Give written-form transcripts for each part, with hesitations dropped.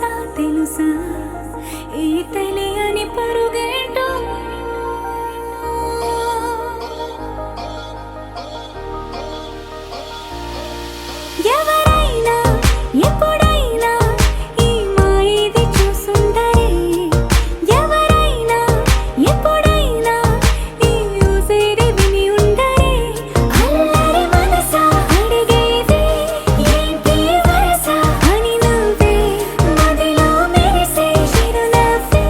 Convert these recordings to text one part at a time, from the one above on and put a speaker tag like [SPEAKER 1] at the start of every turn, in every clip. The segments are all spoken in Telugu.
[SPEAKER 1] తెలుసా తెలుసా ఈ తెలియని పరుగేంటో ఎవరైనా ఎప్పుడైనా ఈ మాయది చూసుండరే ఎవరైనా ఎప్పుడైనా ఈ ఊసేది విని ఉండరే అల్లరి మనసా అడిగేది ఏంటి వరస అని నువ్వే మదిలో మెరిసే చిరునవ్వే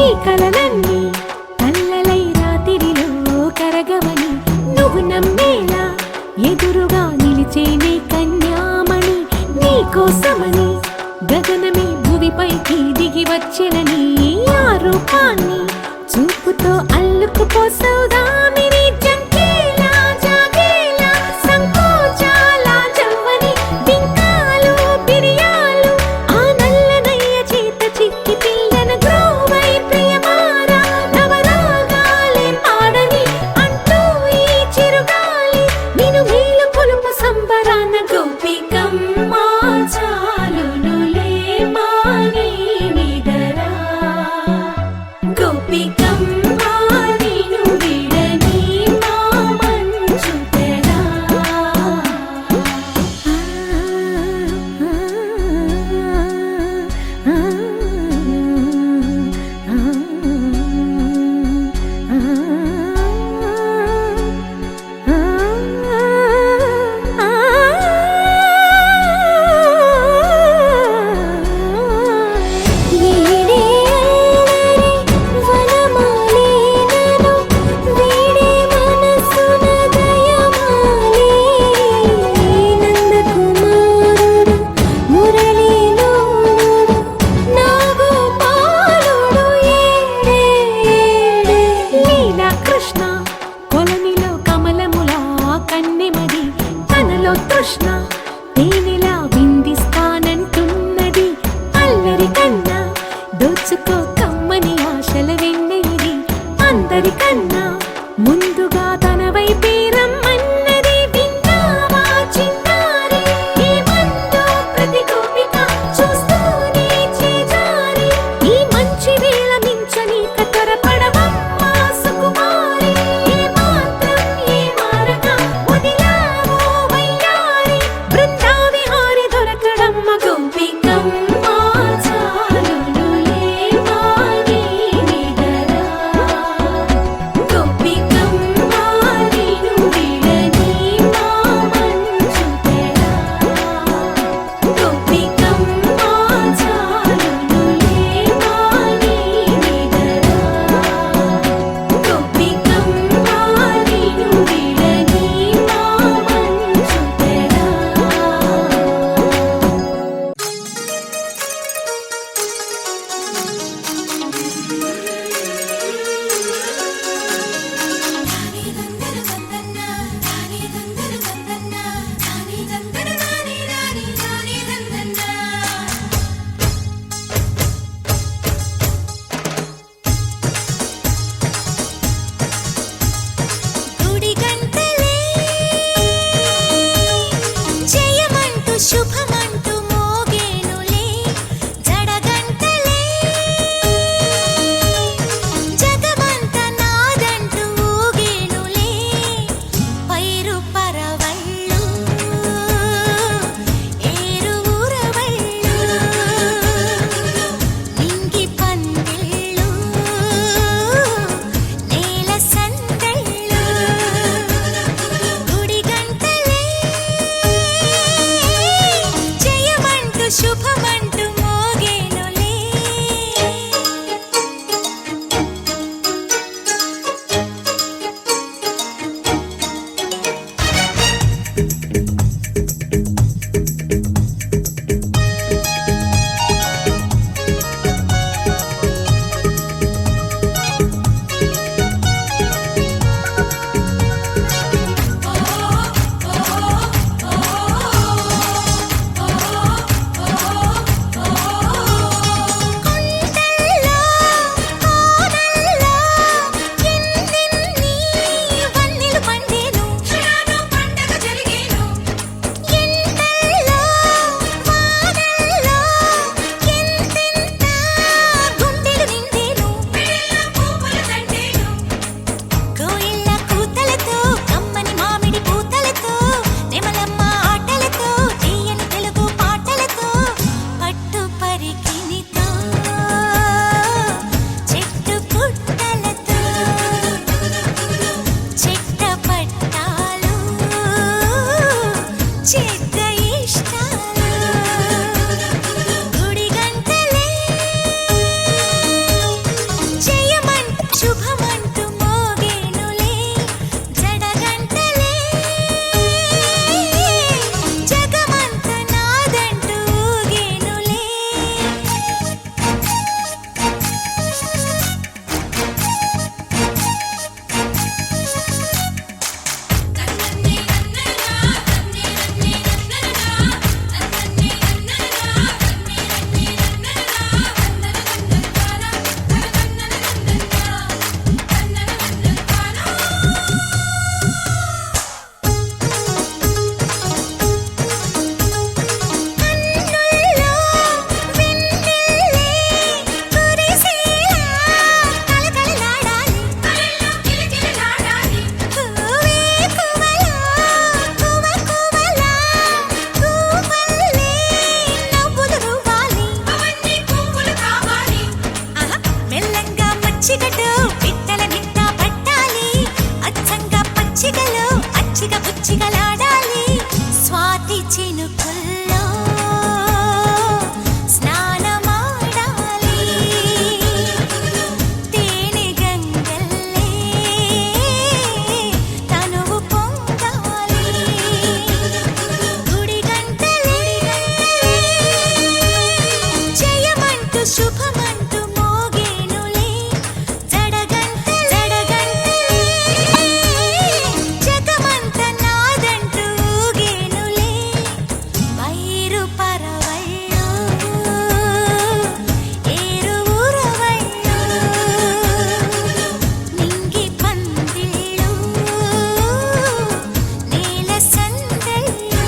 [SPEAKER 1] నీ కలలన్నీ కల్లలై రాత్రిలో కరగవని నువ్వు నమ్మేలా ఎదురుగా నిలిచేనే కన్యామణి నీ కోసమని గగనమే భువిపైకి దిగి వచ్చినని ఆ రూపాన్ని చూపుతో అల్లుకుపోసౌదామిని జంకేలా జాగేలా సంకోచాల జవ్వని బింకాలు బిరియాలు ఆ నల్లనయ్య చేత చిక్కి పిల్లన గ్రోవై ప్రియమారా నవరాగాలే పాడని అంటూ ఈ చిరుగాలి నిను మేలు కొలుపు సంబరాన గోపికమ్మ చాలునులే మాని నిదరా గోపికమ్మ నిను విడని మా మంచు తెరా కృష్ణ కొలనిలో కమలములా కన్నెమది తనలో తృష్ణ తేనెలా విందిస్తానంటున్నది అల్లరి కన్నా దోచుకో కమ్మని ఆశల వెన్నెయిది అందరికన్నా ముందుగా తన వైపే రమ్మన్నది విన్నావా చిన్నారి ఏమందో ప్రతి గోపిక చూస్తూనే చేజారి ఈ మంచి వేళ మించని కతరపడవమ్మా సుకుమారి ఏ మాత్రం ఏ మారక వదిలావో వయ్యారి బృందావిహారి దొరకడమ్మ గోపికమ్మ చాలునులే మాని నిదరా
[SPEAKER 2] పుచ్చిగట్టు పిట్టల నిట్ట పట్టాలి అచ్చంగా పచ్చిగలు అచ్చిగా పుచ్చిగలాడాలి స్వాతి చినుకుల్లో స్నానమాడాలి తేనె గంగల్లే తనువు పొంగాలి గుడి గంటలే జయమంటూ శుభమంటూ మోగేనులే జడగంటలే జగమంత నాదంటూ ఊగేనులే వైరు పరవళ్ళు ఏరు ఊరవళ్ళు నింగి పందిళ్ళు నేల సందళ్ళు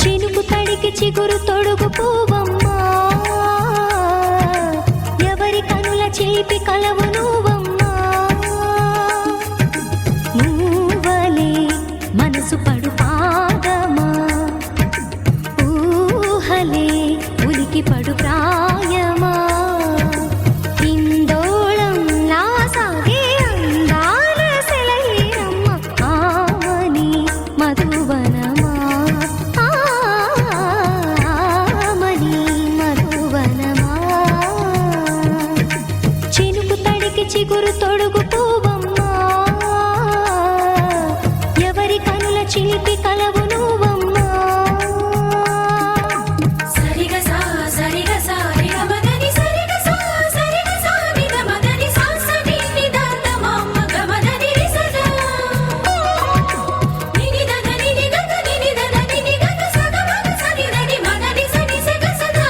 [SPEAKER 2] చినుకు తడికి చిగురు తొడుగు పూవమ్మా ఎవరి కనుల చేపి కలవు నువ్వమ్మా నువ్వలే మనసు పడు పాదమా ఊహలే ఉలికి పడు ప్రాయమా ఇందోళంలా సాగే అందాల సెలయేరమ్మ ఆమని మధువనమా ఆమని మధువనమా చినుకు తడికి చిగురు తొడుగు పూవమ్మా ఎవరి కనుల చిలిపి కలవు నువ్వమ్మా సరిగ సా సరిగ సా రిగ మదని సరిగ సా సరిగ సా రిగ మదని సా సని నిదాత మమ్మ గమదని రిసదా నిని దద నిని గద నిని దద నిని గద సగ మగ సని దని మదని సని సగ సదా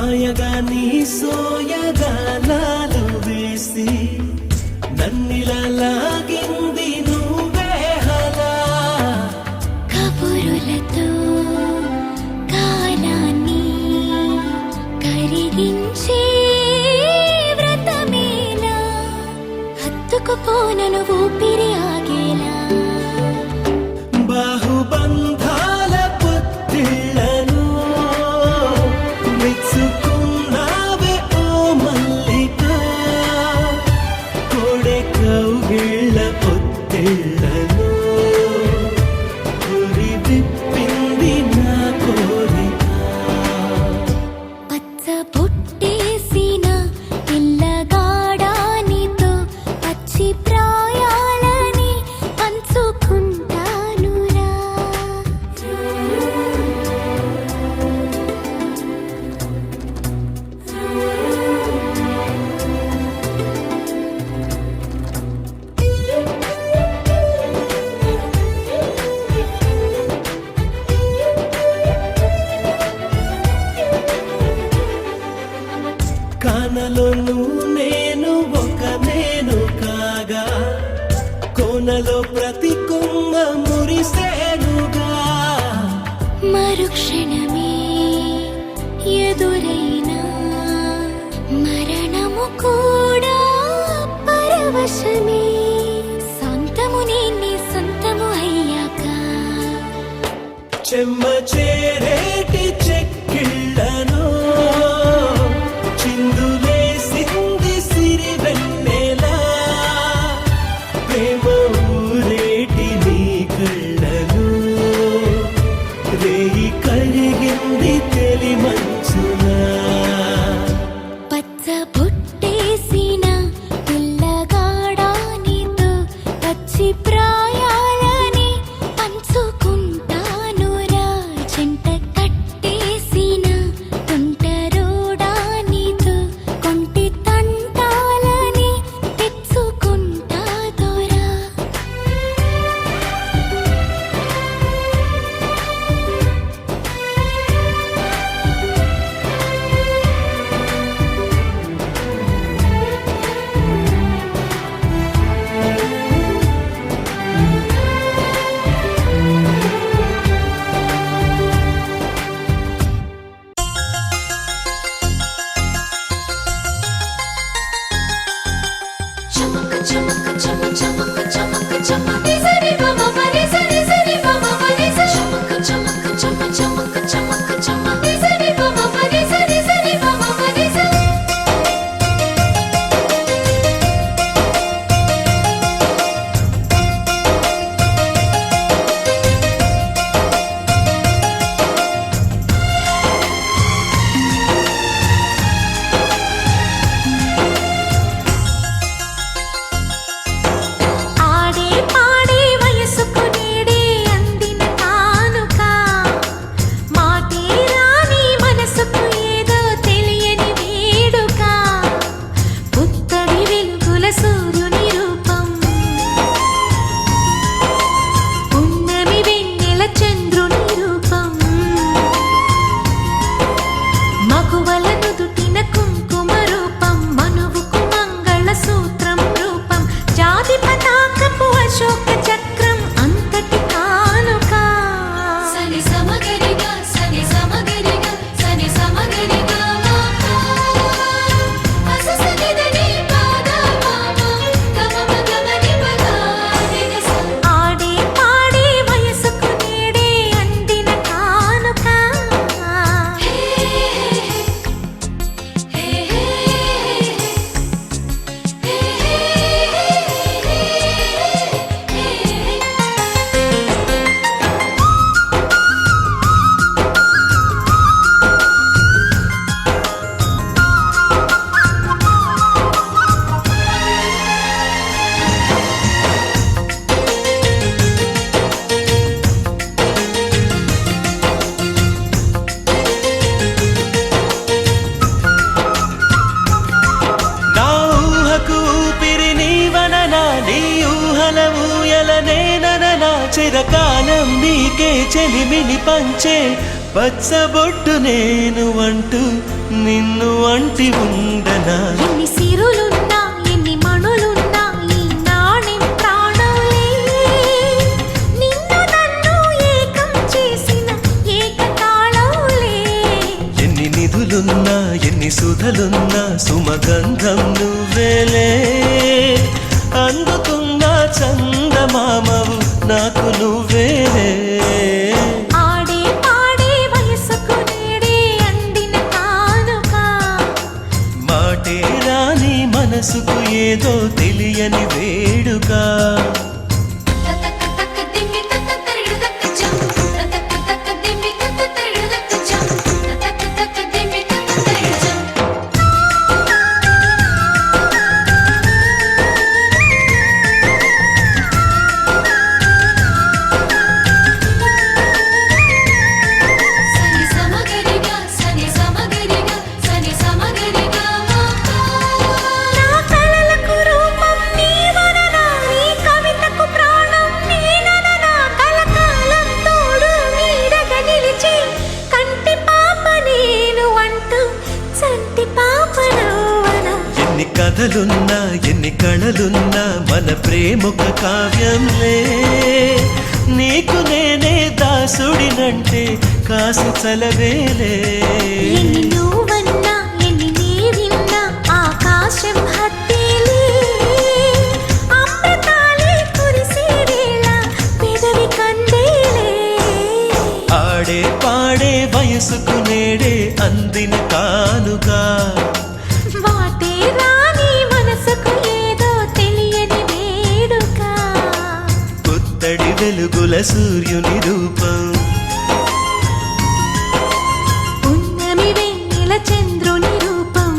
[SPEAKER 3] మాయగా నీ సోయగానాలు వేసి నన్నిలా లాగింది నువ్వే హలా
[SPEAKER 1] కబురులతో కాలాన్ని కరిగించే వ్రతమేలా హత్తుకుపోనను ఊపిరి ఆగేలా
[SPEAKER 3] బాహుబంధాల పొత్తిళ్లను మెచ్చుకున్నావే ఓ మల్లిక కోడె కౌగిళ్ళ పొత్తిళ్లను గురి విప్పింది నా కోరిక
[SPEAKER 1] పచ్చ బొట్టేసిన పిల్లగాడానితో పచ్చి ప్రాయాలని పంచుకుంటానురా
[SPEAKER 3] కానలోను నేను ఒక నేను కాగా కోనలో ప్రతి కొమ్మ మురిసేనుగా
[SPEAKER 1] మరుక్షణమే ఎదురైనా మరణము కూడా పరవశమే సొంతము నీ సొంతము అయ్యాక
[SPEAKER 3] చెమ్మ చేరేటి చెక్కిళ్ళను చిందులేసింది సిరి వెన్నెలా ప్రేమ ఊరేటి నీ కళ్ళను రేయి కరిగింది తెలి మంచునా
[SPEAKER 1] పచ్చ బొట్టేసిన పిల్లగాడానితో పచ్చి ప్రాయాలని పంచుకుంటానురా చెంట కట్టేసిన తుంటరోడానితో కొంటి తంటాలని తెచ్చుకుంటా దొరా
[SPEAKER 2] చమక చమక చమ చమక చమక చమ నిసరి మమ మరి సరి సరి మమ మరి స చమక చమక చమ చమక చమక చమ నిసరి మమ మరి సరి సరి మమ మరి స
[SPEAKER 1] ఆడే పాడే వయసుకు నేడే అందిన కానుక మాటే రాని మనసుకు ఏదో తెలియని వేడుక పుత్తడి వెలుగుల సూర్యుని రూపం పున్నమి వెన్నెల చంద్రుని రూపం మగువల నుదుటిన కుంకుమ రూపం మనువుకు మంగళ సూత్రం రూపం జాతి పతాకపు అశోక చక్రం అంతటి కానుక
[SPEAKER 2] సని సమగరిగా సని సమగరిగా సని సమగరిగా మామ అస సనిదని పాద మామ గమ గమని పద నిగస
[SPEAKER 1] ఆడే పాడే వయసుకు నేడే అందిన కానుక
[SPEAKER 2] హే హే
[SPEAKER 3] నా ఊహకు ఊపిరి నీవననా నీ ఊహల ఊయల నేనననా చిరకాలం నీకే చెలిమిని పంచే పచ్చబొట్టు నేను అంటూ నిన్ను అంటి ఉండనా
[SPEAKER 1] ఎన్ని సిరులున్నా ఎన్ని మణులున్నా ఈ నాణెం ప్రాణంలే నిన్ను నన్ను ఏకం చేసిన ఏకతాళంలే
[SPEAKER 3] ఎన్ని నిధులున్నా ఎన్ని సుధలున్నా సుమగంధం నువ్వేలే అందుకున్న చందమామవు నాకు నువ్వేలే
[SPEAKER 1] ఆడే పాడే వయసుకు నేడే అందిన కానుక
[SPEAKER 3] మాటే రాని మనసుకు ఏదో తెలియని వేడుక
[SPEAKER 2] తతక తక దిమ్మి తత తరిడు తక చం తతక తక దిమ్మి తత తరిడు తక చం తతక తక దిమ్మి తత తరిడు చం సని సమగరిగా సని సమగరిగా
[SPEAKER 1] నా కలలకు రూపం నీవననా నీ కవితకు ప్రాణం నేనననా కలకాలం తోడు నీడగా నిలిచి కంటి పాప నేను అంటూ చంటి పాప నవ్వనా
[SPEAKER 3] ఎన్ని కథలున్నా ఎన్ని కళలున్నా మన ప్రేమొక కావ్యంలే నీకు నేనే దాసుడినంటే కాసు చలవేలే
[SPEAKER 1] ఎన్ని నువ్వన్నా ఎన్ని నీవిన్నా ఆకాశం హత్తేలే అమృతాలే కురిసే వేళ పెదవి కందేలే
[SPEAKER 3] ఆడే పాడే వయసుకు నేడే అందిన కానుక
[SPEAKER 1] వాటే రాని మనసుకు ఏదో తెలియని వేడుక
[SPEAKER 3] పుత్తడి వెలుగుల సూర్యుని రూపం
[SPEAKER 1] పున్నమి వెన్నెల చంద్రుని రూపం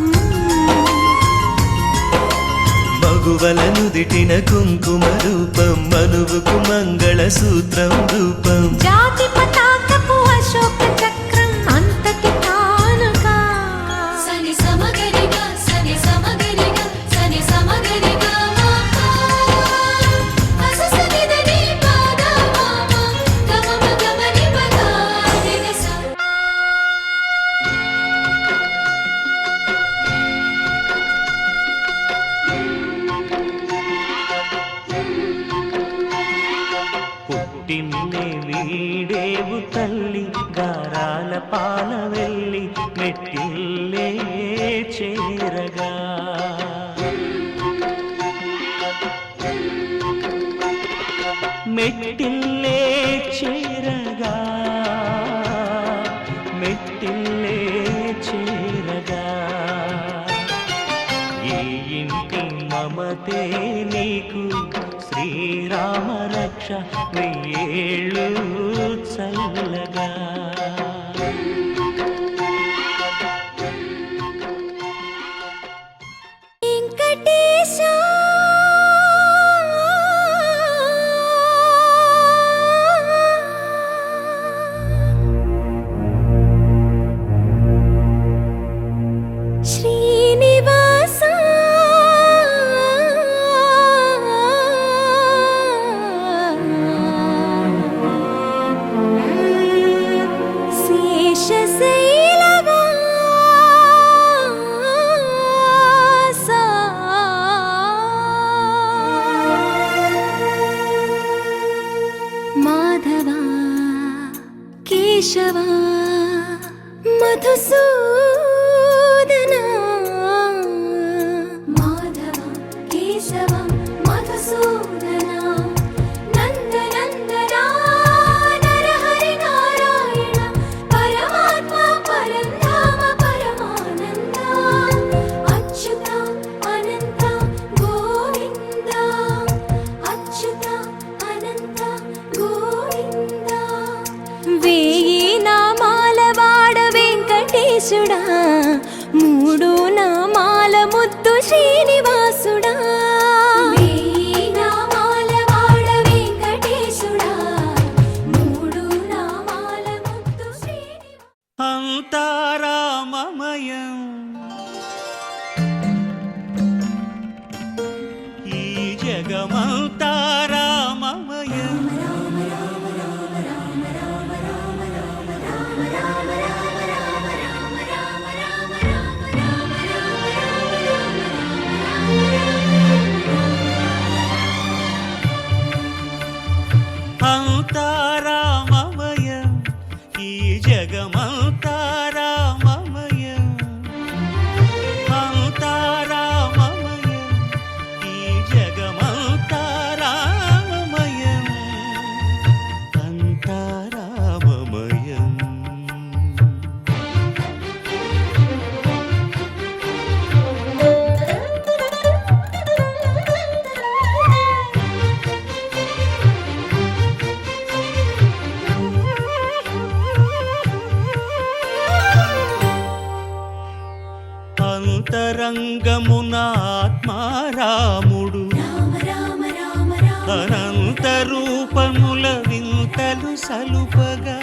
[SPEAKER 3] మగువల నుదిటిన కుంకుమ రూపం మనువుకు మంగళ సూత్రం రూపం
[SPEAKER 1] జాతి పతాకపు అశోక చక్రం అంతటి కానుక
[SPEAKER 2] సని సమగరిగా సని సమగరిగా సని సమగరిగా అససనిదని పాద మామ గమమ గమని పదాని స
[SPEAKER 3] పుట్టిన్నే వీడేవు తల్లి గారాల పాల వెళ్ళి మెట్టిల్లే చేరగా మెట్టిల్లే చేరగా మెట్టిల్లే చేరగా ఈ ఇంటి మమతే నీకు శ్రీరామ రక్ష వెయ్యేళ్ళు చల్లగా
[SPEAKER 1] వెంకటేశ శ్రీనివాస మాధవ కేశవ మధుసూదన మాధవ కేశవ మధుసూదన నందనందన నరహరి నారాయణ పరమాత్మ పరంధామ పరమానంద అచ్యుత అనంత గోవింద అచ్యుత అనంత గోవింద వేయి నామాల వాడ వెంకటేశుడా మూడు నామాల ముద్దు శ్రీనివాసుడా వేయి నామాల వాడ వెంకటేశుడా మూడు నామాల ముద్దు శ్రీనివాసుడా
[SPEAKER 3] అంతారామమయం ఈ జగమంతారామమయం. అంతరంగమున ఆత్మారాముడు
[SPEAKER 1] రామ రామ రామ రామ
[SPEAKER 3] అనంత రూపముల వింతలు సలుపగా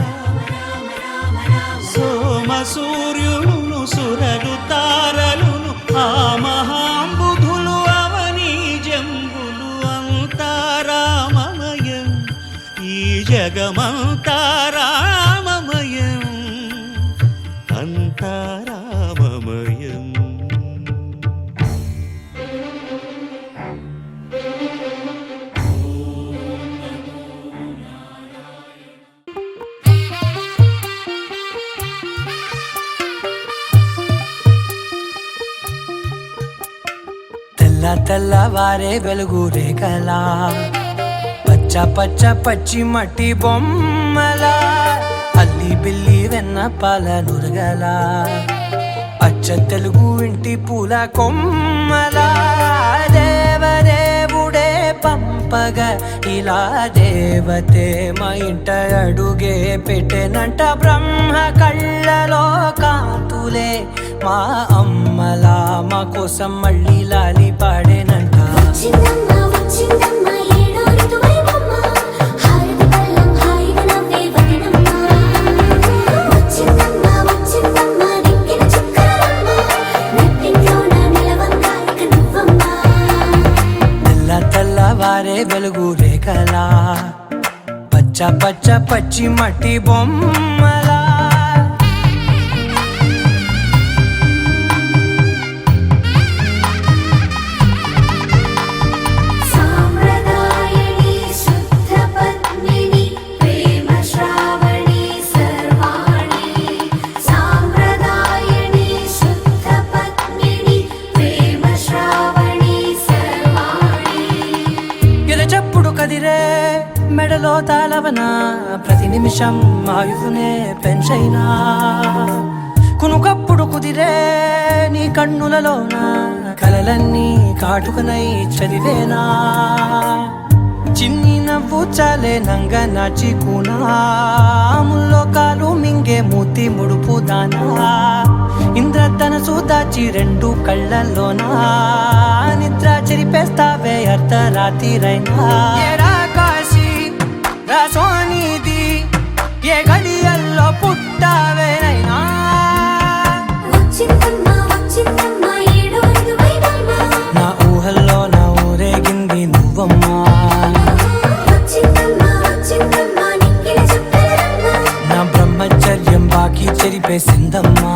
[SPEAKER 3] సోమ సూర్యులను సురలు తారలును ఆ మహాంబుధులు అవనీ జంబులు అంతారామమయం ఈ జగమంతారామమయం అంతారామమయం
[SPEAKER 4] తెల్లవారే వెలుగు రేఖలా పచ్చ పచ్చ పచ్చి మట్టి బొమ్మలా అల్లి బిల్లి వెన్న పాల నురగలా అచ్చ తెలుగు ఇంటి పూల కొమ్మలా దేవదేవుడే పంపగా ఇలా దేవతే మా ఇంట అడుగే పెట్టెనంట బ్రహ్మ కళ్ళలో కాంతులే మా అమ్మలా మా కోసం మళ్ళీ లాలి పాడేనంట
[SPEAKER 1] వచ్చిందమ్మ వచ్చిందమ్మ ఏడో ఋతువైవమ్మ హారతి పళ్ళం హాయిగా నవ్వే వదినమ్మ వచ్చిందమ్మ వచ్చిందమ్మ దిక్కిన చుక్కలమ్మ నెట్టింట్లోన నిలవంగా ఇక నువ్వమ్మ
[SPEAKER 4] తెల్లవారే వెలుగు రేఖలా పచ్చ పచ్చ పచ్చి మట్టి బొమ్మలా
[SPEAKER 1] సాంప్రదాయని శుద్ధ పద్మిని ప్రేమ శ్రావణి సర్వాణి సాంప్రదాయని శుద్ధ పద్మిని ప్రేమ శ్రావణి సర్వాణి
[SPEAKER 4] ఎరచప్పుడు కదిరే మెడలో తాళవన ప్రతి నిమిషం ఆయుధునే పెంచైనా కునుకప్పుడు కుదిరే నీ కన్నులలోన కలలన్నీ కాటుకనై చదివేనా చిన్ని నవ్వు చాలే నంగ నాచి కూనాముల్లో కాలు మింగే మూతి ముడుపు దానా ఇంద్రధనసు దాచి రెండు కళ్ళల్లోనా నిద్ర చెరిపేస్తావే అర్ధరాత్రిరైనా ఏరా కాశీ రా సోనిది ఏ గడియల్లో పుట్టావేనైనా
[SPEAKER 1] వచ్చిందమ్మ వచ్చిందమ్మ ఏడో ఋతువైవమ్మ
[SPEAKER 4] నా ఊహల్లో నా ఊరేగింది నువ్వమ్మా
[SPEAKER 1] వచ్చిందమ్మ వచ్చిందమ్మ నిక్కిన చుక్కలమ్మ
[SPEAKER 4] నా బ్రహ్మచర్యం బాకీ చెరిపేసిందమ్మా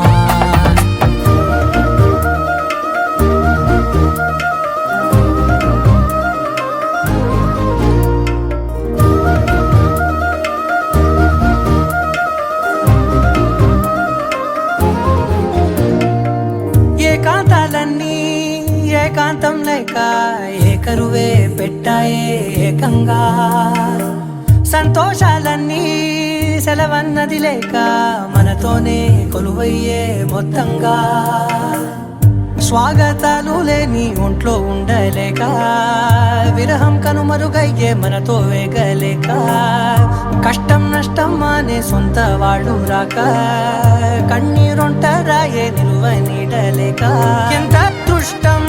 [SPEAKER 4] ఏకాంతాలన్నీ ఏకాంతం లేక ఏకరువే పెట్టాయే ఏకంగా సంతోషాలన్నీ సెలవన్నది లేక మనతోనే కొలువయ్యే మొత్తంగా స్వాగతాలు లేని ఒంట్లో ఉండలేక విరహం కనుమరుగయ్యే మనతో వేగలేక కష్టం నష్టం అనే సొంత వాళ్ళు రాక కన్నీరొంటరాయే నిలువ నీడలేక ఎంత అదృష్టం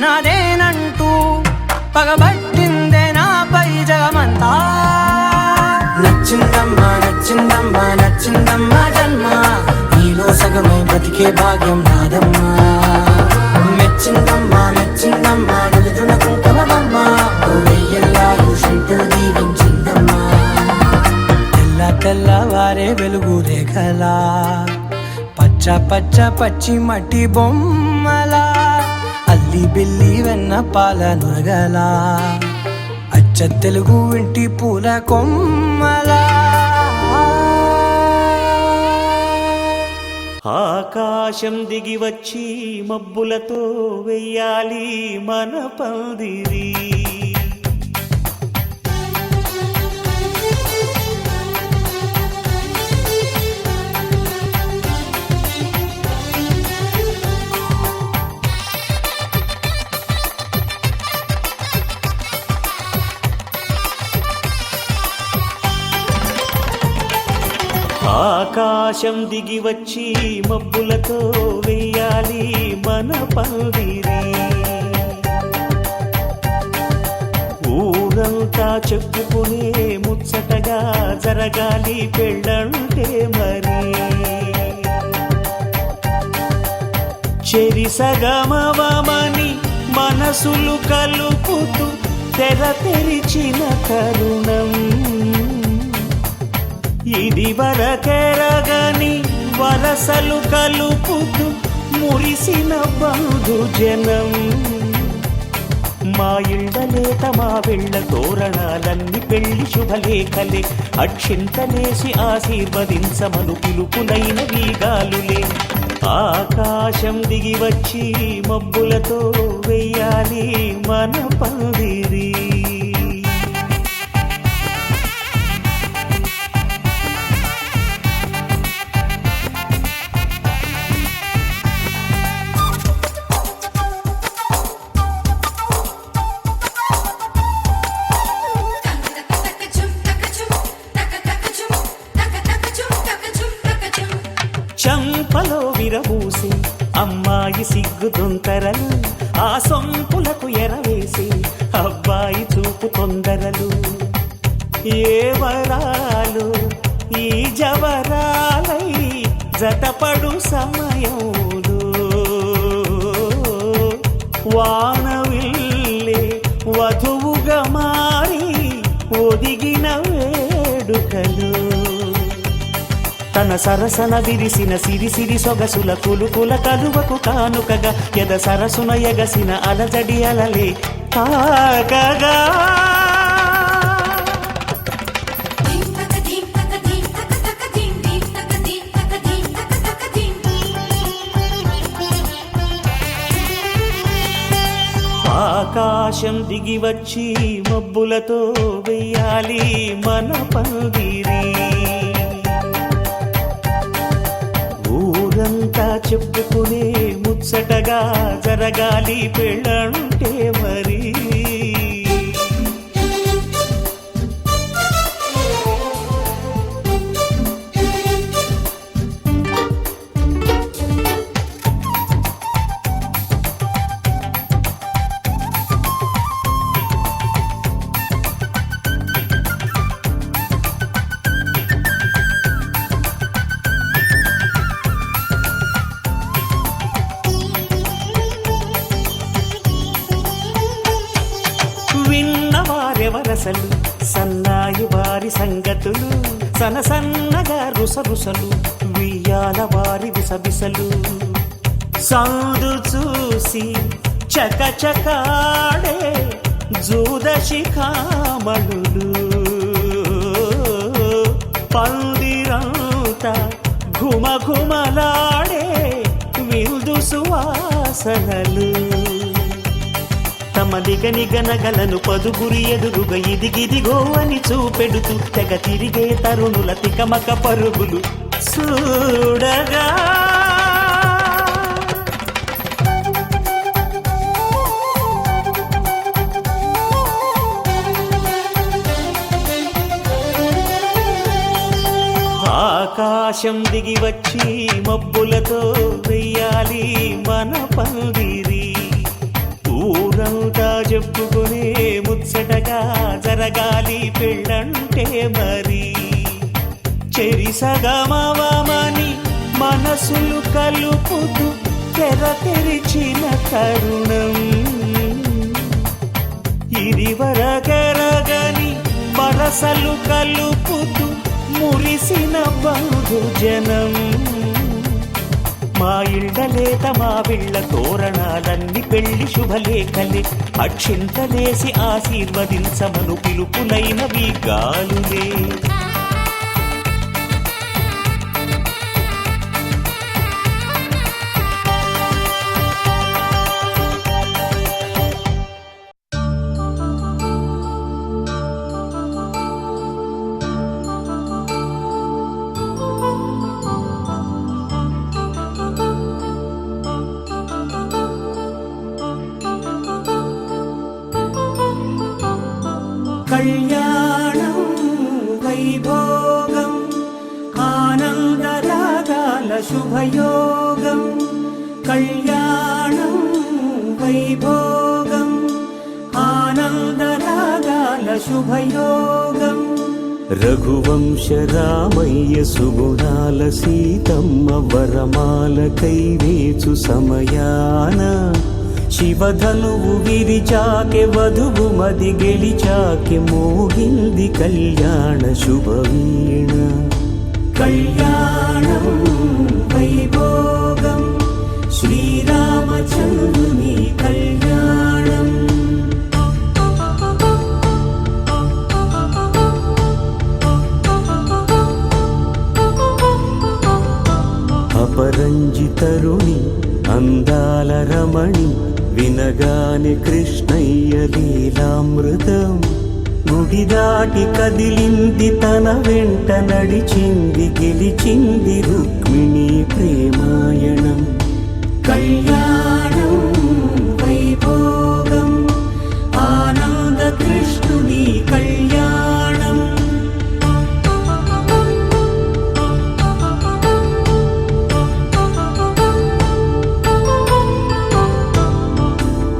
[SPEAKER 4] నాదేనంటూ పగబట్టిందే నాపై జగమంతా నచ్చిందమ్మా నచ్చిందమ్మా నచ్చిందమ్మా జన్మ నీలో సగమై బ్రతికే భాగ్యం నాదమ్మా మెచ్చిందమ్మా మెచ్చిందమ్మా నిలుదున కుంకుమమ్మా వెయ్యల్లాలు శంకరు దీవించిందమ్మా తెల్లవారే వెలుగు రేఖలా పచ్చ పచ్చ పచ్చి మట్టి బొమ్మలా అల్లి బిల్లి వెన్న పాల నురగలా అచ్చ తెలుగు ఇంటి పూల కొమ్మలా
[SPEAKER 3] ఆకాశం దిగి వచ్చి మబ్బులతో వెయ్యాలి మన పందిరి ఆకాశం దిగి వచ్చి మబ్బులతో వెయ్యాలి మన పందిరి. ఊరంతా చెప్పుకునే ముచ్చటగా జరగాలి పెళ్ళంటే మరి. చెరిసగమవమని మనసులు కలుపుతూ తెర తెరిచిన తరుణం. ఇది వరకెరగని వరసలు కలుపుతూ మురిసిన బంధుజనం. మా ఇళ్ళలేత మా వెళ్ళ తోరణాలన్నీ పెళ్లి శుభలేఖలే. అక్షింతలేసి ఆశీర్వదించమను పిలుపులైన వీగాలులే. ఆకాశం దిగి వచ్చి మబ్బులతో వెయ్యాలి మన పందిరి. చంపలో విరబూసి అమ్మాయి సిగ్గు తొంతరలు. ఆ సొంపులకు ఎరవేసి అబ్బాయి చూపు తొందరలు. ఏ వరాలు ఈ జవరాలై జతపడు సమయంలో. వానవిల్లే వధువుగా మారి ఒదిగిన వేడుకలు. తన సరసన విరిసిన సిరిసిరి సొగసుల కులుకుల కలువకు కానుకగా ఎద సరసున ఎగసిన అలజడి అలలే తాకగా. ఆకాశం దిగి వచ్చి మబ్బులతో వెయ్యాలి మన పందిరి. ఊరంతా చెప్పుకునే ముచ్చటగా జరగాలి పెళ్ళంటే మరి. విన్నవారెవరసలు సన్నాయి వారి సంగతులు. సనసన్నగా రుసరుసలు వియ్యాల వారి విసవిసలు. సందు చూసి చకచకాడే జూదశిఖామణులు. పందిరంతా ఘుమఘుమలాడే విందు సువాసనలు. తమ నిగనగలను పదుగురి ఎదురుగా ఇదిగిదిగో అని చూపెడుతూ తెగ తిరిగే తరుణుల తికమక పరుగులు చూడగా. ఆకాశం దిగి వచ్చి మబ్బులతో వెయ్యాలి మన పందిరి. ఊరంతా చెప్పుకునే ముచ్చటగా జరగాలి పెళ్ళంటే మరి. చెరిసగమవమని మనసులు కలుపుతూ తెర తెరిచిన తరుణం. ఇది వరకెరగని వరసలు కలుపుతూ మురిసిన బంధుజనం. మా ఇళ్ళలేత మా వీళ్ళ తోరణాలన్నీ పెళ్లి శుభలేఖలే. అక్షింతలేసి ఆశీర్వదించమను పిలుపులైన వీగాలులే. కళ్యాణం వైభ శుభయోగం కళ్యాణం వైభోగం ఆనందరాగాల శుభయోగం రఘువంశ రామయ్య సుగుణాల సీతమ్మ వరమాల కైవేచు సమయాన శివధనువు విరిచాకె వధువు మది గెలిచాకె మోగింది కళ్యాణ శుభవీణ కళ్యాణం వైభోగం శ్రీరామచంద్రుని కళ్యాణం అపరంజి తరుణి అందాల రమణి వినగానే కృష్ణయ్య లీలామృతం గుడి దాటి కదిలింది తన వెంట నడిచింది గెలిచింది రుక్మిణి ప్రేమాయణం కళ్యాణం వైభోగం ఆనంద కృష్ణుని కళ్యాణం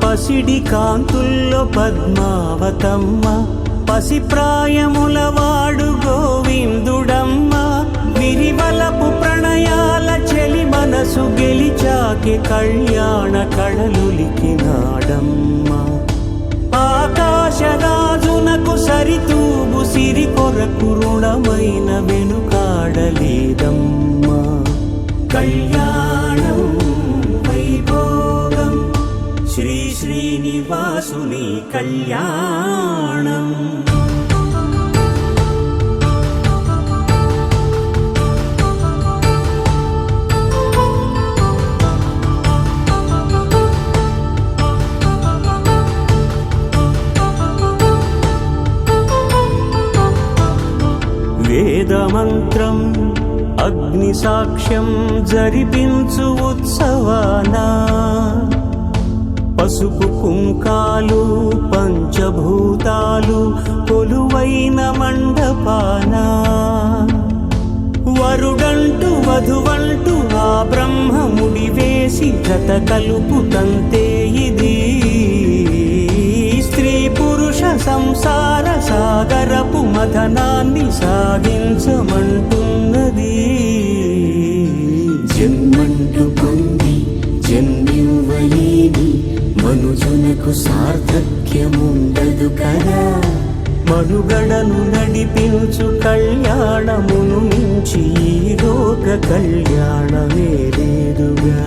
[SPEAKER 3] పసిడి కాంతుల్లో పద్మావతమ్మ పసిప్రాయముల వాడు గోవిందుడమ్మ విరివలపు ప్రణయాల చెలి మనసు గెలిచాకి కళ్యాణ కళలులికినాడమ్మ ఆకాశరాజునకు సరితూగు సిరి కొరకు రుణమైన వెనుకాడలేదమ్మా కళ్యాణం వైభోగం శ్రీ శ్రీనివాసుని కళ్యాణం వేదమంత్రం అగ్ని సాక్ష్యం జరిపించు ఉత్సవానా పసుపు కుంకాలు పంచభూతాలు కొలువైన మండపాన వరుడంటూ వధువంటూ ఆ బ్రహ్మముడి వేసి జత కలుపుతంతే ఇది స్త్రీ పురుష సంసార సాగరపు మథనాన్ని సాగించమంటున్నది జన్మంటూ పొంది జన్మివ్వలేని మనుజునకు సార్థక్యముండదు కదా మనుగడను నడిపించు కళ్యాణమును మించి ఈ లోక కళ్యాణమే లేదుగా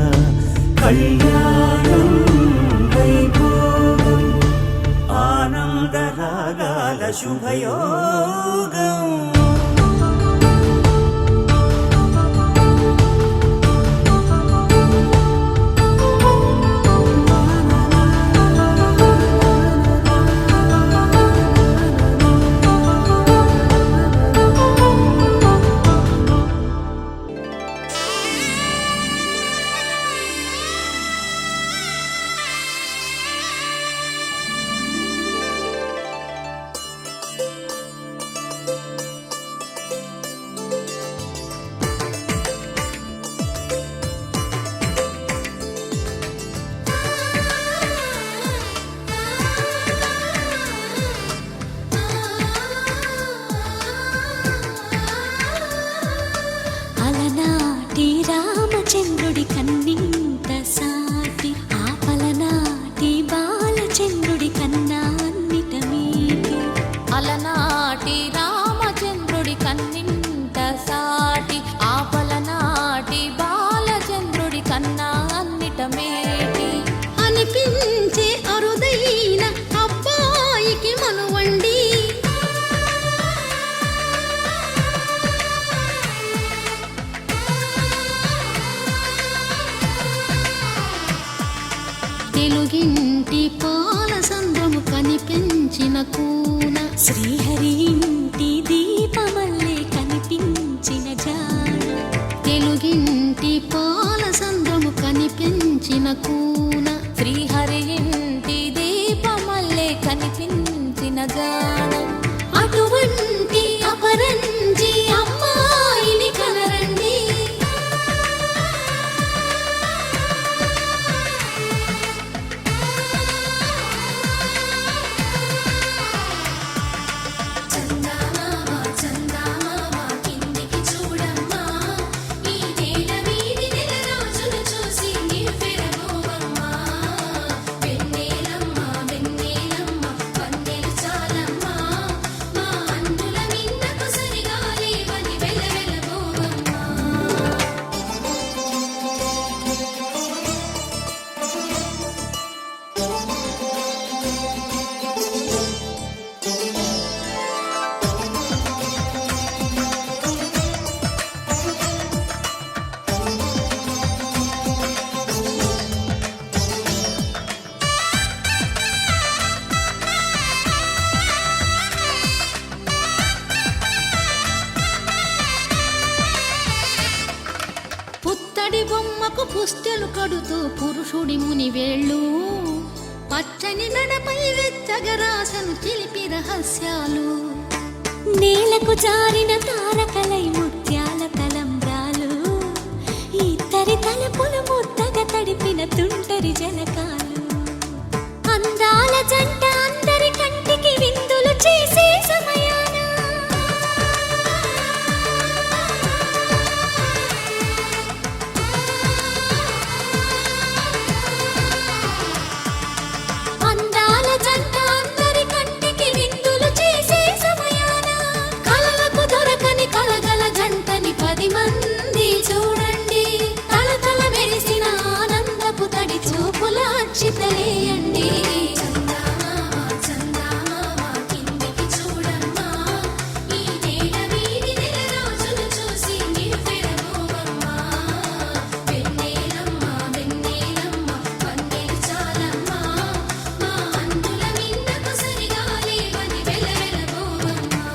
[SPEAKER 3] కళ్యాణం వైభోగం ఆనందరాగాల శుభయోగం
[SPEAKER 2] అలనాటి రామచంద్రుడి కన్నింత సాటి ఆపలనాటి బాలచంద్రుడి కన్నా అన్నిట మీటి అలనాటి రామచంద్రుడి కన్నింత సాటి ఆపలనాటి బాలచంద్రుడి కన్నా అన్నిట మేటి అనిపించే అరుదైన అబ్బాయికి మనువండి తెలుగింటి పాల సంద్రము కనిపించిన కూన శ్రీహరి ఇంటి దీపమల్లే కనిపించిన జాడ తెలుగింటి పాల సంద్రము కనిపించిన కూన శ్రీహరి ఇంటి దీపమల్లే కనిపించిన జాడ అటువంటి అపరంజి అమ్మాయిని కనరండి
[SPEAKER 5] పుస్తెలు కడుతూ పురుషుడి ముని వేళ్ళు పచ్చని మెడపై వెచ్చగరాసను చిలిపి రహస్యాలు
[SPEAKER 2] నేలకు జారిన తారకలై ముత్యాల తలంబ్రాలు ఇద్దరి తలపులు ముద్దగా తడిపిన తుంటరి జలకాలు అందాల జంట అందరి కంటికి విందులు చేసే సమయాన అందాల జంట అందరి కంటికి విందులు చేసే సమయాన కలలకు దొరకని కలగల జంటని 10 మంది చూడండి తలతల మెరిసిన ఆనందపు తడి చూపుల అచ్చితలేయండి కిందికి చూడమ్మా ఈ నేల వీధి నెల రోజులు చూసి నివ్వెరపోవమ్మా వెన్నెలమ్మ వెన్నెలమ్మ వన్నెలు చాలమ్మా మా అందుల మిన్నకు సరిగా లేవని వెలవెలబోవమ్మా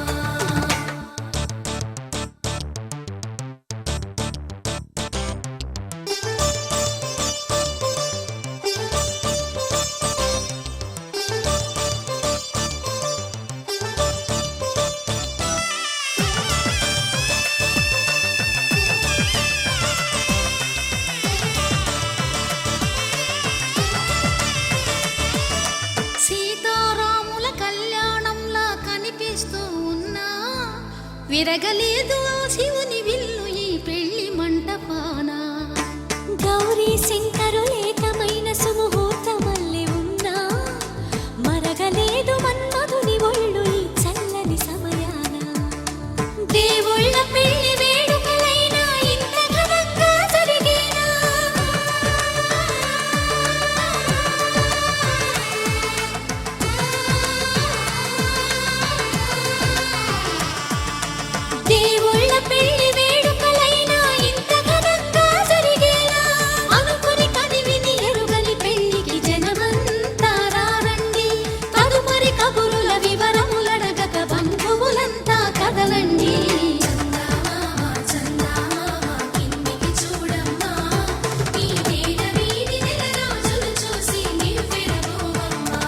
[SPEAKER 5] సీతారాముల కళ్యాణంలా కనిపిస్తూ ఉన్నా విరగలేదు ఆ శివుని విల్లు ఈ పెళ్లి మంటపాన
[SPEAKER 2] గౌరీ శంకరులేకమైన సుముహూర్తమల్లె ఉన్నా మరగలేదు మన్మధుని ఒళ్ళు ఈ చల్లని సమయాన దేవుళ్ళ పెళ్లి వేడుకలైనా ఇంత ఘనంగా జరిగేనా దేవుళ్ళ పెళ్లి వేడుకలైనా ఇంత ఘనంగా జరిగేలా అనుకుని కదివిని ఎరుగని పెళ్లికి జనమంతా రారండి తదుపరి కబురుల వివరములడగక బంధువులంతా కదలండి కిందికి చూడమ్మా ఈ నేల వీధి నెల రోజులు చూసి నివ్వెరపోవమ్మా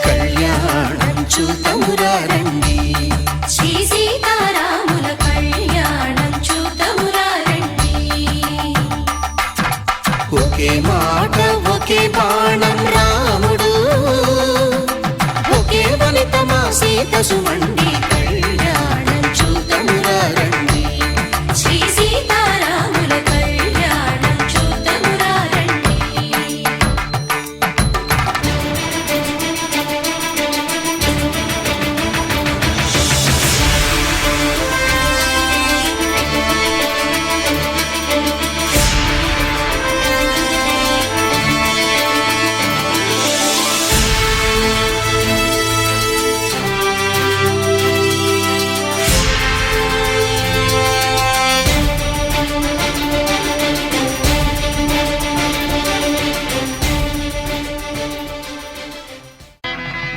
[SPEAKER 4] కళ్యాణం చూతమురా రండి
[SPEAKER 2] శ్రీ సీతారాముల కళ్యాణం చూతమురా రండి
[SPEAKER 4] ఒకే మాట ఒకే బాణం రాముడు ఒకే వనిత మా సీత సుమండి కళ్యాణం చూతమురా రండి
[SPEAKER 2] శ్రీ సీతారాముల కళ్యాణం చూతమురా రండి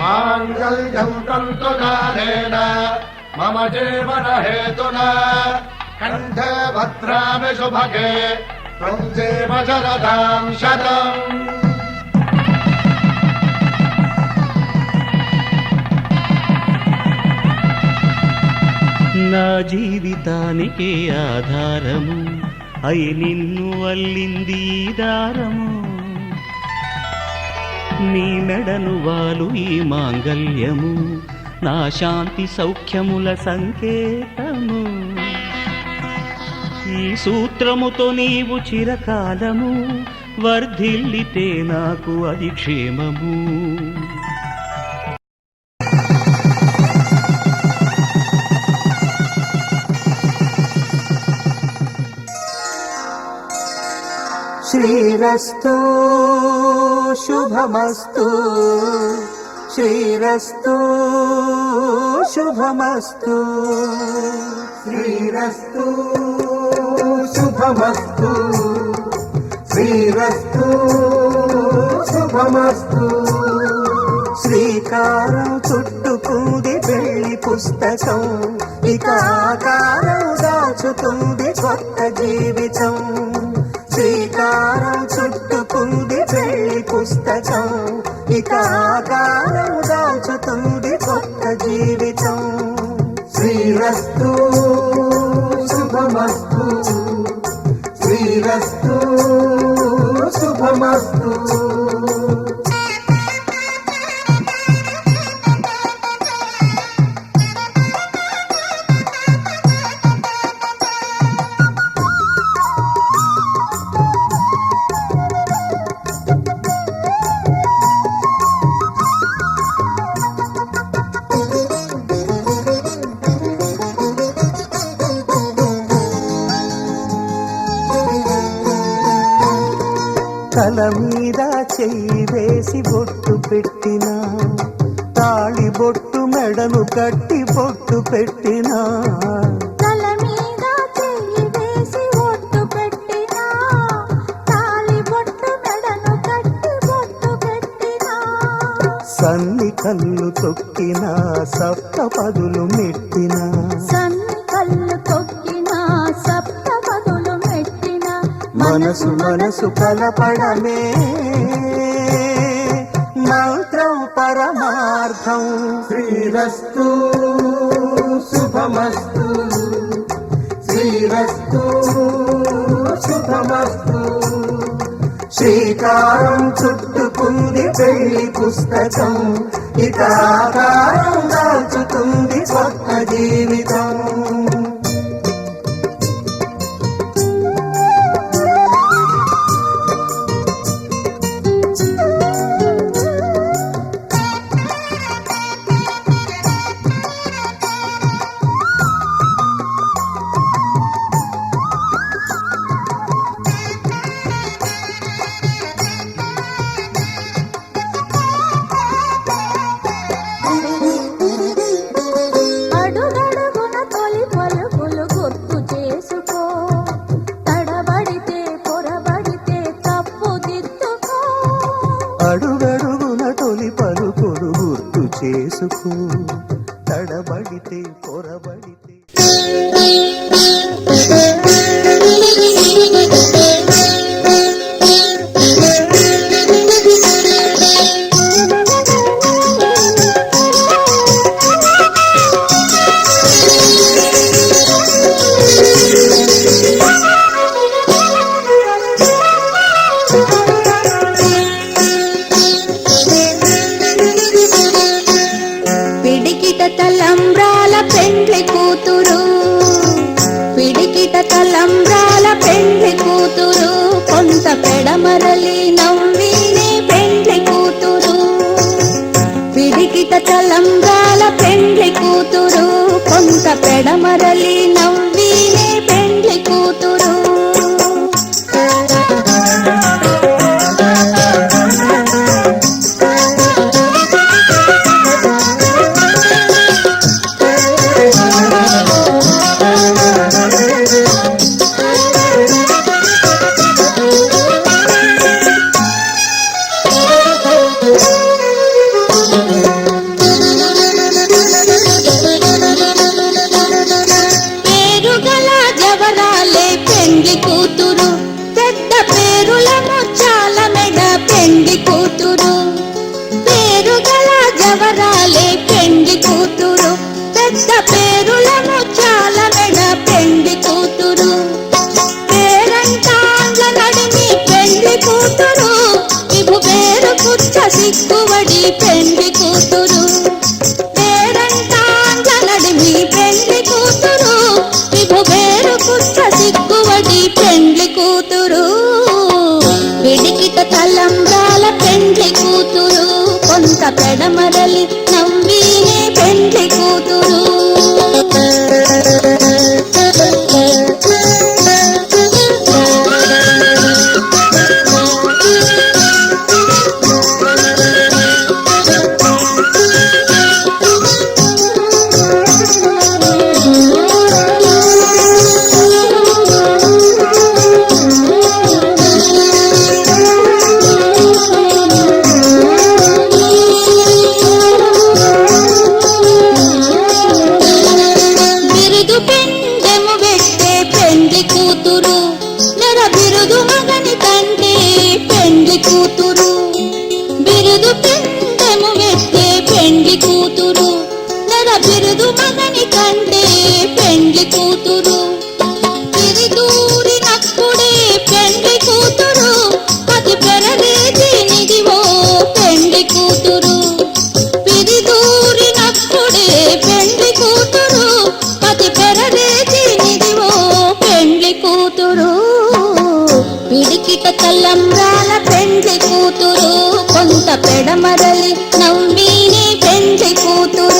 [SPEAKER 6] माङ्गल्यं तन्तुकालेन मम जीवनहेतुना कण्ठे भद्रामि शुभगे त्वं जीव शरदां शतम्
[SPEAKER 3] నా జీవితానికే ఆధారము అయి నిన్ను అల్లింది ఈ దారము నీ మెడను వాలు ఈ మాంగల్యము నా శాంతి సౌఖ్యముల సంకేతము ఈ సూత్రముతో నీవు చిరకాలము వర్ధిల్లితే నాకు అది క్షేమము శ్రీరస్తు శుభమస్తు శ్రీరస్తు శుభమస్తు
[SPEAKER 6] శ్రీరస్తు శుభమస్తు శ్రీరస్తు శుభమస్తు.
[SPEAKER 4] శ్రీకారం చుట్టుకుంది పెళ్లి పుస్తకం, ఇక ఆకారం దాచుతుంది కొత్త జీవితం. శ్రీకారం చుట్టుకుంది పెళ్లి పుస్తకం, ఇక ఆకారం దాచుతుంది కొత్త జీవితం.
[SPEAKER 6] శ్రీరస్తు శుభమస్తు శ్రీరస్తు శుభమస్తు.
[SPEAKER 4] తల మీద చెయ్యి వేసి బొట్టు పెట్టినా, తాళి బొట్టు మెడను కట్టి బొట్టు పెట్టినా.
[SPEAKER 5] తల మీద చెయ్యి వేసి బొట్టు పెట్టినా, తాళి బొట్టు మెడను కట్టి బొట్టు పెట్టినా.
[SPEAKER 4] సన్ని కళ్ళు తొక్కినా, సప్త పదులు మెట్టినా.
[SPEAKER 5] సన్ని కళ్ళు తొక్కినా, సప్త పదులు మెట్టినా.
[SPEAKER 4] మనసు మనసు కలపడమే మంత్రం పరమార్థం.
[SPEAKER 6] శ్రీరస్తు శుభమస్తు శ్రీరస్తు శుభమస్తు.
[SPEAKER 4] శ్రీకారం చుట్టుకుంది పెళ్లి పుస్తకం, ఇక ఆకారం దాచుతుంది కొత్త జీవితం.
[SPEAKER 5] అడుగడుగున తొలి పలుకులు గుర్తు చేసుకో, తడబడితే పొరబడితే తప్పు దిద్దుకో.
[SPEAKER 4] అడుగడుగున తొలి పలుకులు గుర్తు చేసుకో, తడబడితే పొరబడితే.
[SPEAKER 5] పిడికిట తలంబ్రాల పెండ్లి కూతురు, పిడికిట తలంబ్రాల పెండ్లి కూతురు, కొంత పెడమరలి నవ్వినే పెండ్లి కూతురు. పిడికిట తలంబ్రాల పెండ్లి కూతురు, కొంత పెడమరలి నవ్వినే పెండ్లి కూతురు. పేరుగల జవరాలే పెండ్లి కూతురు, పెద్ద పేరుల ముచ్చాల మెడ పెండ్లి కూతురు. పేరుగల జవరాలే పెండ్లి కూతురు, పెద్ద పేరుల ముచ్చాల మెడ పెండ్లి కూతురు. పేరంటాండ్ల నడిమి పెండ్లి కూతురు, ఇపు పేరు కుచ్చ సిక్కువడి పెండ్లి కూతురు. పేరంటాండ్ల నడిమి పెండ్లి కూతురు, ఇపు పేరు కుచ్చ సిక్కువడి పెండ్లి కూతురు. పిడికిట తలంబ్రాల పెండ్లి కూతురు, కొంత పెడమరలి నవ్వినే పెండ్లి కూతురు. పెండ్లి కూతురు నెర బిరుదు మగని కంటే పెండ్లి కూతురు బిరుదు పెండెము వెత్తే పెండ్లి కూతురు నెర బిరుదు మగని కంటే పెండ్లి కూతురు ఇది దూరినప్పుడే పెండ్లి కూతురు పతి పెరవేసి నిదివో పెండ్లి కూతురు పిది దూరినప్పుడే పెండ్లి కూతురు పతి పెరవేసి నిదివో పెండ్లి కూతురు పిడికిట తలంబ్రాల పెండ్లి కూతురు కొంత పెడమరలి నవ్వీనే పెండ్లి కూతురు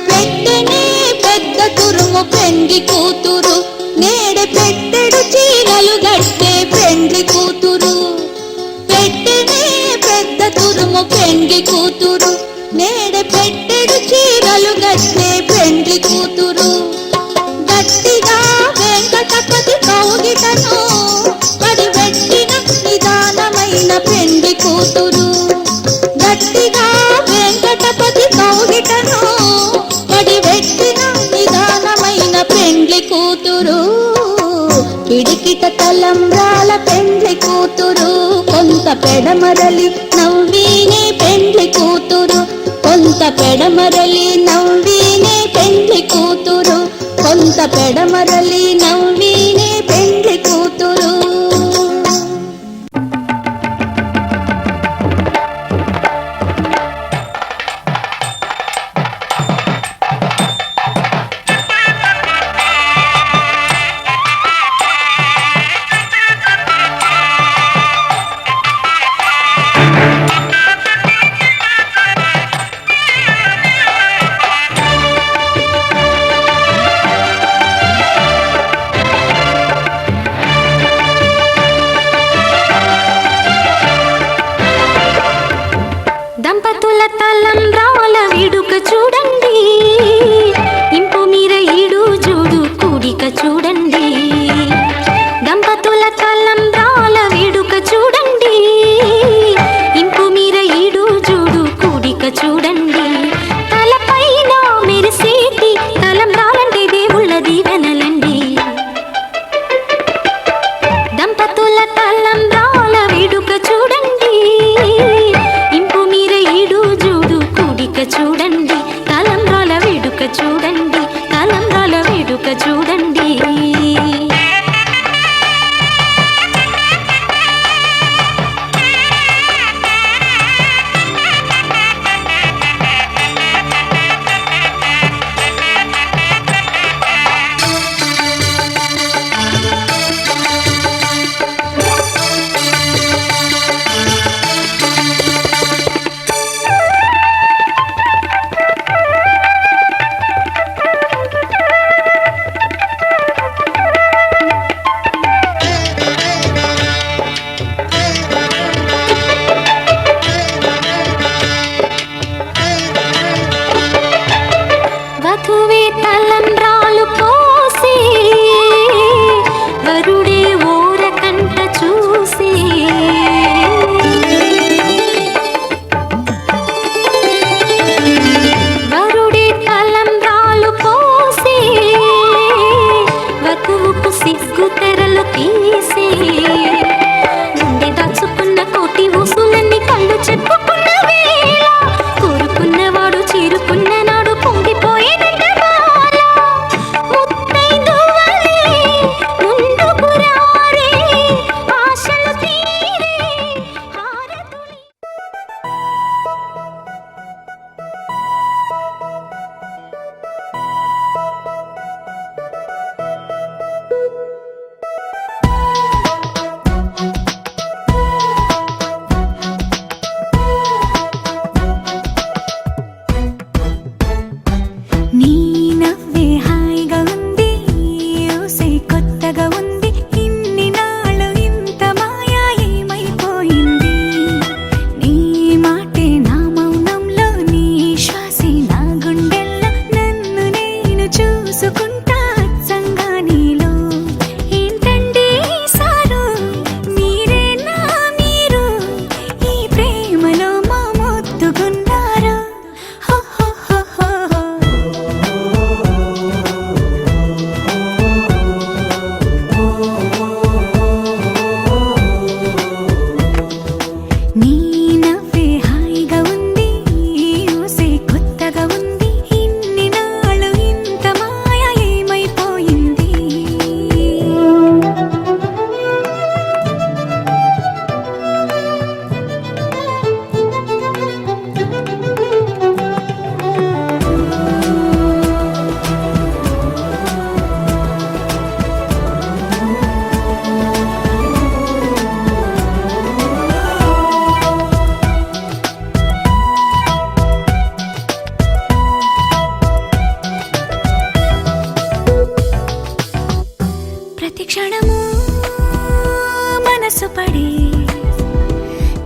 [SPEAKER 5] పెట్టెనే పెద్ద తురుము పెండ్లి కూతురు నేడే పెట్టెడు చీరలు గట్టే పెండ్లి కూతురు పెట్టెనే పెద్ద తురుము పెండ్లి కూతురు నేడే పెట్టెడు చీరలు గట్టే పెండ్లి కూతురు గట్టిగా వెంకటపతి కౌగిటను పడివెట్టిన నిదానమైన పెండ్లి కూతురు గట్టిగా వెంకటపతి కౌగిటను పడివెట్టిన నిదానమైన పెండ్లి కూతురు పిడికిట తలంబ్రాల పెండ్లి కూతురు కొంత పెడమరలి నవ్వీనే పెండ్లి కూతురు కొంత పెడమరలి నవ్వీనే పెండ్లి కూతురు కొంత పెడమరలి నవ్వీనే పెండ్లి కూతురు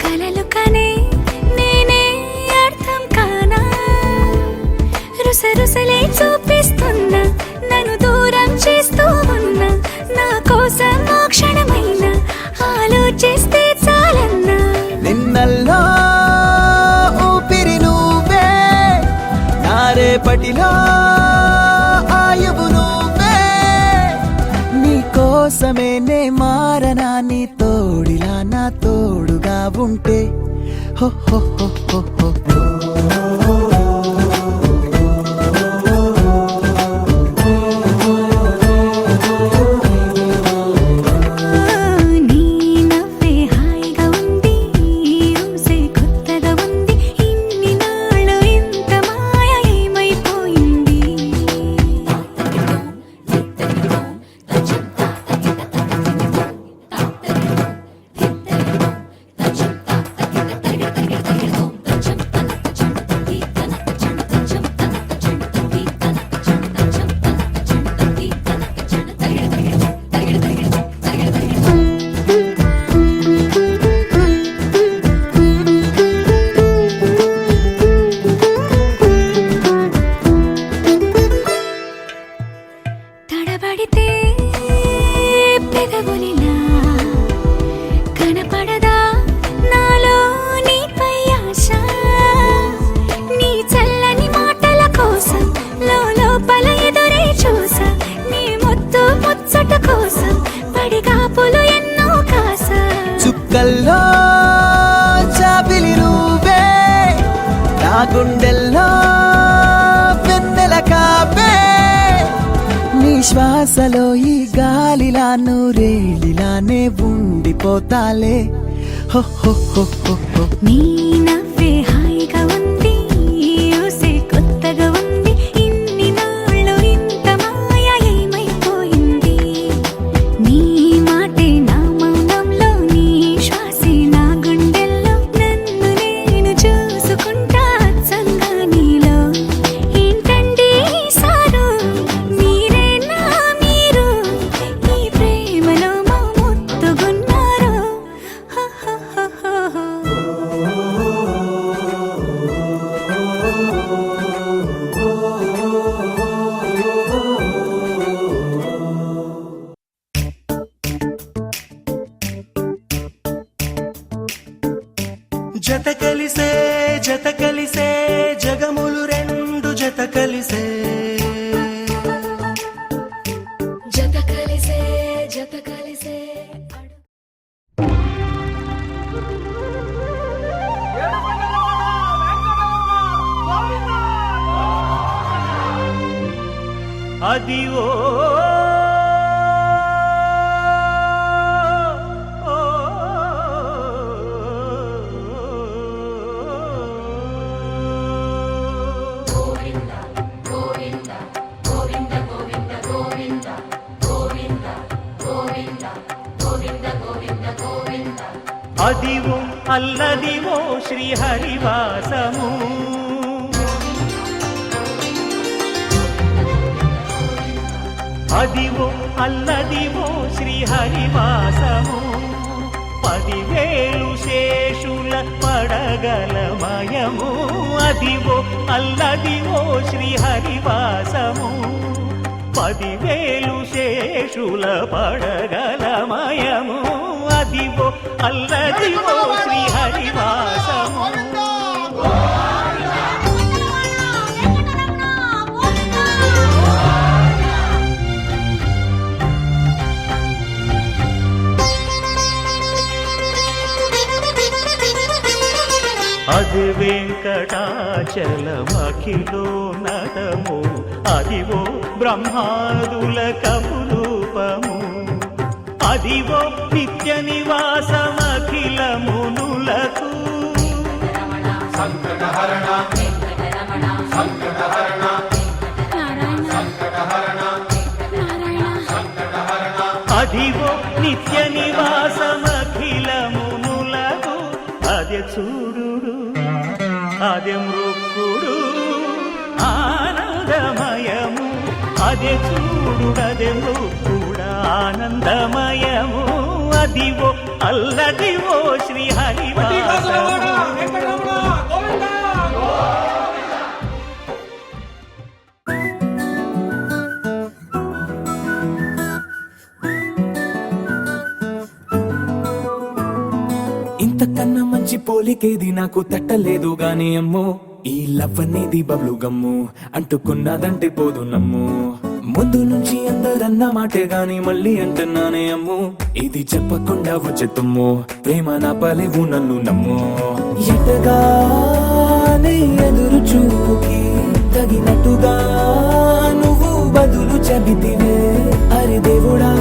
[SPEAKER 1] కలలు కనే నేనే అర్థం కానా రుసరుసలే చూపిస్తున్నా నన్ను దూరం చేస్తూ ఉన్నా నా కోసం ఓ క్షణమైన ఆలోచిస్తే చాలన్నా
[SPEAKER 7] నిన్నల్లో ఊపిరి నువ్వే నా రేపటిలో ఆయువు నువ్వే నీ కోసమే నే మారనా నీ తోడిలా నా తోడుగా ఉంటే హో హో హో హో హో.
[SPEAKER 1] నీ నవ్వే హాయిగా ఉంది ఊసే కొత్తగా ఉంది ఇన్ని నాళ్ళు ఇంత మాయ ఏమైపోయింది తడబడితే పెదవులిలా కనపడదా నాలో నీపై ఆశ నీ చల్లని మాటల కోసం లోపల ఎదురే చూసా నీ ముద్దు ముచ్చట కోసం పడిగాపులు ఎన్నో కాసా
[SPEAKER 7] చుక్కల్లో చాపిలి నువ్వే నా గుండెల్లో వెన్నెల కాపే నీ శ్వాసలో ఈ గాలిలా నూరేలిలానే ఉండిపోతాలే హో హో హో హో హో.
[SPEAKER 1] నీ నవ్వే హాయిగా ఉంది ఊసే కొత్తగా ఉంది ఇన్ని నాళ్ళు ఇంత మాయ ఏమైపోయింది నీ మాటే నా మౌనంలో నీ శ్వాసే నా గుండెల్లో నన్ను నేను చూసుకుంటా అచ్చంగా నీలో ఏంటండి సారు మీరే నా మీరు ఈ ప్రేమలో మా ముత్తుగున్నారు హ హ హ హ హ.
[SPEAKER 8] జత కలిసే జగములు రెండు జత కలిసే
[SPEAKER 2] జత కలిసే
[SPEAKER 3] అది ఓ అదివో అల్లదివో శ్రీహరివాసము అదివో అల్లదివో శ్రీహరివాసము 10,000 శేషుల పడగలమయము అదివో అల్లదివో శ్రీహరివాసము 10,000 శేషుల పడగలమయము అదివో అల్లదివో శ్రీహరివాసము అది వెంకటాచలమఖిలో నటము అదివో బ్రహ్మాదుల కపురూపము అదివో నిత్య నివాసమఖిలమునులకు అదివో నిత్య నివాసమఖిలమునులకు అదే చూడు అదే మృక్కుడు ఆనందమయము అదే చూడు అదే మృక్కుడు ఆనందమయము ఇదివో అల్లదివో శ్రీహరివాసము
[SPEAKER 7] ఇంతకన్నా మంచి పోలికేది నాకు తట్టలేదు గాని అమ్మో ఈ లవ్ అనేది బబ్లు గమ్ము అంటుకున్నదంటే పోదు నమ్ము ముందు నుంచి అందరన్న మాటే గాని మళ్ళీ అంటున్నానే అమ్ము ఇది చెప్పకుండా వచ్చే తుమ్ము ప్రేమ నా పలేవు నన్ను నమ్ము ఎటగానే ఎదురు చూపుకి తగినట్టుగా నువ్వు బదులు చెబితివే అరే దేవుడా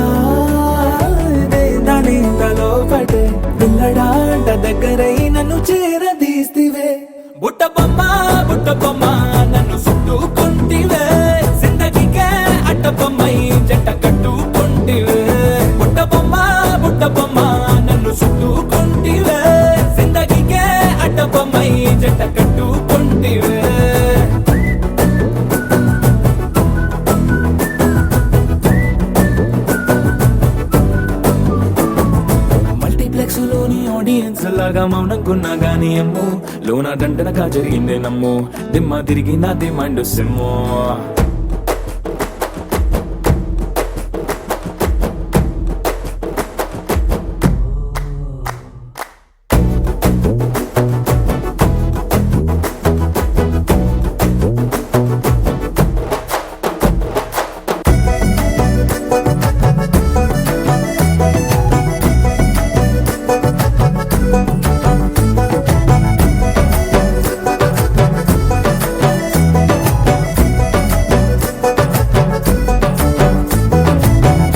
[SPEAKER 7] దాని తలో పడే పిల్లడాంట దగ్గరై నన్ను చేరదీస్తివే బుట్ట బొమ్మ నన్ను చుట్టుకుంటివే జిందగీకే అట్ట బొమ్మై జంట కట్టుకుంటివే బుట్ట బొమ్మ నన్ను చుట్టుకుంటివే జిందగీకే అట్ట బొమ్మై జంట కట్టుకుంటివే మల్టీప్లెక్స్ లోని ఆడియన్స్ లాగా మౌనంకున్నా గానీ అమ్ము లోన దండనగా జరిగిందే నమ్ము దిమ్మ తిరిగి నా డిమాండ్ సిమ్ము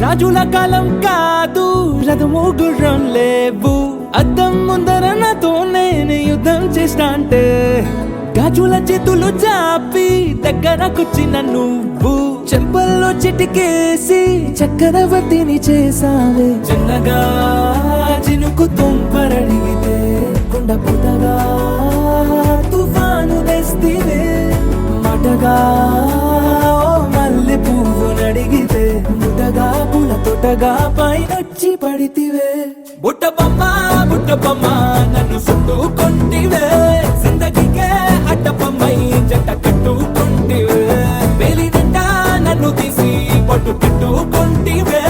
[SPEAKER 7] రాజుల కాలం కాదు రథము గుర్రం లేవు అద్దం ముందర నాతో నేను యుద్ధం చేస్తా అంటే గాజుల చేతులు చాపి దగ్గరకొచ్చిన నువ్వు చెంపల్లో చిటికేసి చక్రవర్తిని చేసావే చిన్నగా చినుకు తుంపరడిగితే కుండ పుటగా తుఫాను తెస్తివే మాటగా మల్లె పువ్వు నడిగితే ముటగా పుల తొటగా పైనొచ్చి పడితివే బుట్ట బొమ్మ నన్ను చుట్టుకుంటివే జిందగీకే అట్ట బొమ్మై జంట కట్టుకుంటివే వేలి నిండా నన్ను తీసి పట్టు పెట్టుకుంటివే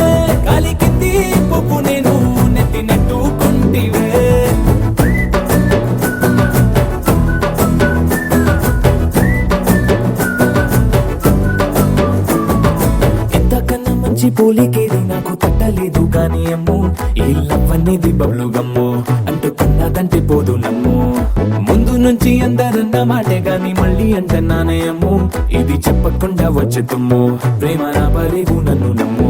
[SPEAKER 7] కాలి కింది పువ్వు నేను నెత్తి నెట్టుకుంటివే ఎంతకన్నా మంచి పోలికేది నాకు తట్టలేదు కానీ అమ్ము ఈ లవ్ అనేది బబ్లు గమ్ము అంటుకున్నదంటే పోదు నమ్ము ముందు నుంచి అందరన్న మాటే గాని మళ్ళీ అంటున్నానే అమ్ము ఇది చెప్పకుండా వచ్చే తుమ్ము ప్రేమ నా పలేవు నన్ను నమ్ము